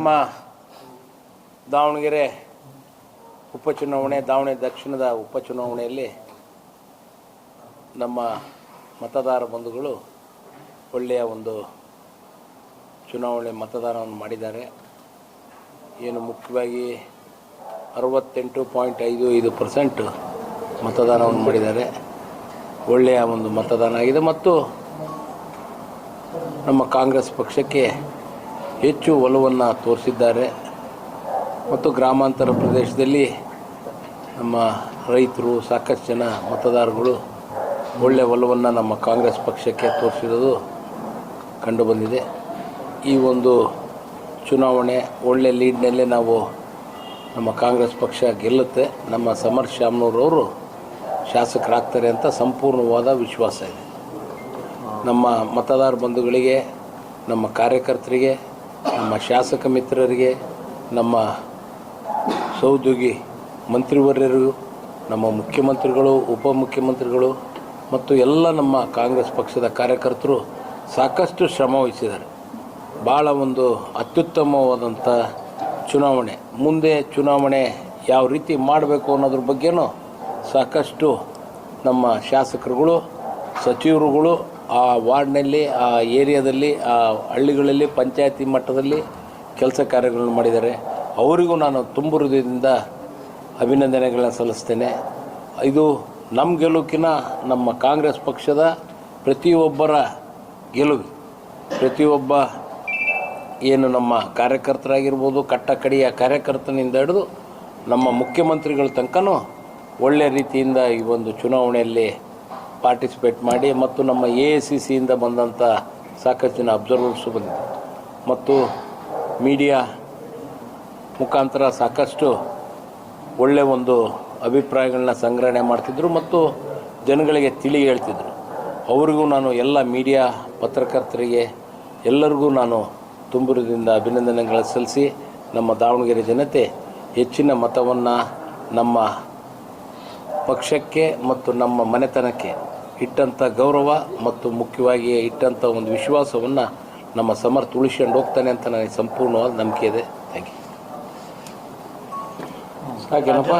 ನಮ್ಮ ದಾವಣಗೆರೆ ಉಪಚುನಾವಣೆ, ದಾವಣಗೆರೆ ದಕ್ಷಿಣದ ಉಪಚುನಾವಣೆಯಲ್ಲಿ ನಮ್ಮ ಮತದಾರ ಬಂಧುಗಳು ಒಳ್ಳೆಯ ಒಂದು ಚುನಾವಣೆ ಮತದಾನವನ್ನು ಮಾಡಿದ್ದಾರೆ. ಏನು ಮುಖ್ಯವಾಗಿ 68.55% ಮತದಾನವನ್ನು ಮಾಡಿದ್ದಾರೆ. ಒಳ್ಳೆಯ ಒಂದು ಮತದಾನ ಆಗಿದೆ ಮತ್ತು ನಮ್ಮ ಕಾಂಗ್ರೆಸ್ ಪಕ್ಷಕ್ಕೆ ಹೆಚ್ಚು ಒಲವನ್ನು ತೋರಿಸಿದ್ದಾರೆ. ಮತ್ತು ಗ್ರಾಮಾಂತರ ಪ್ರದೇಶದಲ್ಲಿ ನಮ್ಮ ರೈತರು, ಸಾಕಷ್ಟು ಜನ ಮತದಾರಗಳು ಒಳ್ಳೆಯ ಒಲವನ್ನು ನಮ್ಮ ಕಾಂಗ್ರೆಸ್ ಪಕ್ಷಕ್ಕೆ ತೋರಿಸಿರೋದು ಕಂಡುಬಂದಿದೆ. ಈ ಒಂದು ಚುನಾವಣೆ ಒಳ್ಳೆಯ ಲೀಡ್ನಲ್ಲೇ ನಾವು ನಮ್ಮ ಕಾಂಗ್ರೆಸ್ ಪಕ್ಷ ಗೆಲ್ಲುತ್ತೆ. ನಮ್ಮ ಸಮರ್ ಶಾಮನೂರವರು ಶಾಸಕರಾಗ್ತಾರೆ ಅಂತ ಸಂಪೂರ್ಣವಾದ ವಿಶ್ವಾಸ ಇದೆ. ನಮ್ಮ ಮತದಾರ ಬಂಧುಗಳಿಗೆ, ನಮ್ಮ ಕಾರ್ಯಕರ್ತರಿಗೆ, ನಮ್ಮ ಶಾಸಕ ಮಿತ್ರರಿಗೆ, ನಮ್ಮ ಸಹೋದ್ಯೋಗಿ ಮಂತ್ರಿವರ್ಯರಿಗೂ, ನಮ್ಮ ಮುಖ್ಯಮಂತ್ರಿಗಳು, ಉಪಮುಖ್ಯಮಂತ್ರಿಗಳು ಮತ್ತು ಎಲ್ಲ ನಮ್ಮ ಕಾಂಗ್ರೆಸ್ ಪಕ್ಷದ ಕಾರ್ಯಕರ್ತರು ಸಾಕಷ್ಟು ಶ್ರಮ ವಹಿಸಿದ್ದಾರೆ. ಭಾಳ ಒಂದು ಅತ್ಯುತ್ತಮವಾದಂಥ ಚುನಾವಣೆ. ಮುಂದೆ ಚುನಾವಣೆ ಯಾವ ರೀತಿ ಮಾಡಬೇಕು ಅನ್ನೋದ್ರ ಬಗ್ಗೆನೂ ಸಾಕಷ್ಟು ನಮ್ಮ ಶಾಸಕರುಗಳು, ಸಚಿವರುಗಳು ಆ ವಾರ್ಡ್ನಲ್ಲಿ, ಆ ಏರಿಯಾದಲ್ಲಿ, ಆ ಹಳ್ಳಿಗಳಲ್ಲಿ, ಪಂಚಾಯತಿ ಮಟ್ಟದಲ್ಲಿ ಕೆಲಸ ಕಾರ್ಯಗಳನ್ನು ಮಾಡಿದ್ದಾರೆ. ಅವರಿಗೂ ನಾನು ತುಂಬ ಹೃದಯದಿಂದ ಅಭಿನಂದನೆಗಳನ್ನ ಸಲ್ಲಿಸ್ತೇನೆ. ಇದು ನಮ್ಮ ಗೆಲುವಿನ ನಮ್ಮ ಕಾಂಗ್ರೆಸ್ ಪಕ್ಷದ ಪ್ರತಿಯೊಬ್ಬರ ಗೆಲುವು. ಪ್ರತಿಯೊಬ್ಬ ಏನು ನಮ್ಮ ಕಾರ್ಯಕರ್ತರಾಗಿರ್ಬೋದು, ಕಟ್ಟಕಡೆಯ ಕಾರ್ಯಕರ್ತನಿಂದ ಹಿಡಿದು ನಮ್ಮ ಮುಖ್ಯಮಂತ್ರಿಗಳ ತನಕನೂ ಒಳ್ಳೆಯ ರೀತಿಯಿಂದ ಈ ಒಂದು ಚುನಾವಣೆಯಲ್ಲಿ ಪಾರ್ಟಿಸಿಪೇಟ್ ಮಾಡಿ ಮತ್ತು ನಮ್ಮ AICCಯಿಂದ ಬಂದಂಥ ಸಾಕಷ್ಟು ಜನ ಅಬ್ಸರ್ವರ್ಸು ಬಂದಿದೆ ಮತ್ತು ಮೀಡಿಯಾ ಮುಖಾಂತರ ಸಾಕಷ್ಟು ಒಳ್ಳೆಯ ಒಂದು ಅಭಿಪ್ರಾಯಗಳನ್ನ ಸಂಗ್ರಹಣೆ ಮಾಡ್ತಿದ್ರು ಮತ್ತು ಜನಗಳಿಗೆ ತಿಳಿ ಹೇಳ್ತಿದ್ರು. ಅವರಿಗೂ ನಾನು ಎಲ್ಲ ಮೀಡಿಯಾ ಪತ್ರಕರ್ತರಿಗೆ ಎಲ್ಲರಿಗೂ ನಾನು ತುಂಬುರದಿಂದ ಅಭಿನಂದನೆಗಳು ಸಲ್ಲಿಸಿ ನಮ್ಮ ದಾವಣಗೆರೆ ಜನತೆ ಹೆಚ್ಚಿನ ಮತವನ್ನು ನಮ್ಮ ಪಕ್ಷಕ್ಕೆ ಮತ್ತು ನಮ್ಮ ಮನೆತನಕ್ಕೆ ಇಟ್ಟಂಥ ಗೌರವ ಮತ್ತು ಮುಖ್ಯವಾಗಿ ಇಟ್ಟಂಥ ಒಂದು ವಿಶ್ವಾಸವನ್ನು ನಮ್ಮ ಸಮರ್ಥ ಉಳಿಸ್ಕೊಂಡು ಹೋಗ್ತಾನೆ ಅಂತ ನನಗೆ ಸಂಪೂರ್ಣವಾದ ನಂಬಿಕೆ ಇದೆ. Thank you. ಸಾಕೇನಪ್ಪ.